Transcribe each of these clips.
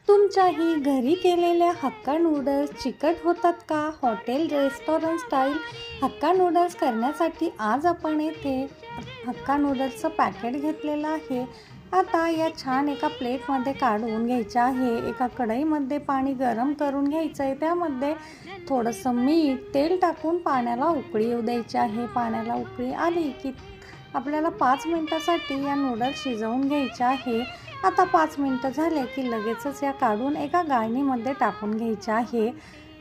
तुमच्याही घरी केलेल्या हक्का नूडल्स चिकट होतात का? Hotel restaurant style hakka noodles करण्यासाठी आज आपण येथे हक्का नूडल्सचं पॅकेट घेतलेलं आहे. आता या छान एका प्लेटमध्ये काढून घ्यायचं आहे. एका कढईमध्ये पाणी गरम करून घ्यायचं आहे. त्यामध्ये थोडंसं मीठ, तेल टाकून पाण्याला उकळी येऊ द्यायची आहे. पाण्याला उकळी आली की आपल्याला 5 मिनिटासाठी या नूडल्स शिजवून घ्यायच्या आहे. आता 5 मिनिटं झाले की लगेचच या काढून एका गाळणीमध्ये टाकून घ्यायच्या आहे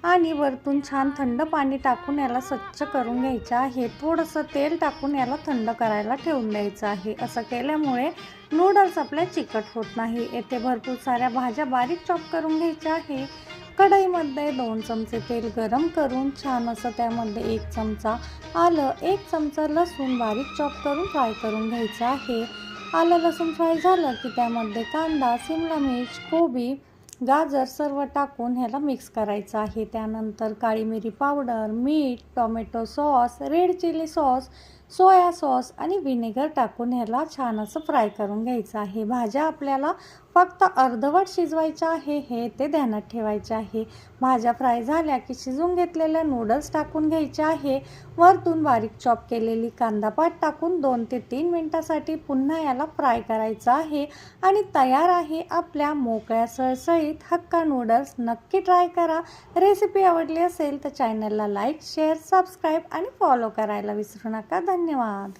आणि वरतून छान थंड पाणी टाकून याला स्वच्छ करून घ्यायचं आहे. थोडंसं तेल टाकून याला थंड करायला ठेवून द्यायचं आहे. असं केल्यामुळे नूडल्स आपले चिकट होत नाही. येथे भरपूर साऱ्या भाज्या बारीक चॉप करून घ्यायच्या आहे. कढईमध्ये 2 चमचे तेल गरम करून छान असं त्यामध्ये 1 चमचा आलं, 1 चमचा लसूण बारीक चॉप करून फ्राय करून घ्यायचं आहे. आलं लसूण फ्राय झालं की त्यामध्ये कांदा, शिमला मिर्च, कोबी, गाजर सर्व टाकून ह्याला मिक्स करायचं आहे. त्यानंतर काळी मिरी पावडर, मीठ, tomato sauce, red chilli sauce, soya sauce आणि व्हिनेगर टाकून ह्याला छान असं फ्राय करून घ्यायचं आहे. भाज्या आपल्याला फक्त अर्धवट शिजवायच्या आहे हे ते ध्यानात ठेवायचे आहे. भाज्या फ्राय झाल्या की शिजून घेतलेल्या नूडल्स टाकून घ्यायचे आहे. वरतून बारीक चॉप केलेली कांदा पात टाकून 2 ते 3 मिनिटासाठी पुन्हा याला फ्राय करायचं आहे आणि तयार आहे आपल्या मोकळ्या सळसळीत हक्का नूडल्स. नक्की ट्राय करा. रेसिपी आवडली असेल तर चॅनलला लाईक, शेअर, सबस्क्राईब आणि फॉलो करायला विसरू नका. धन्यवाद.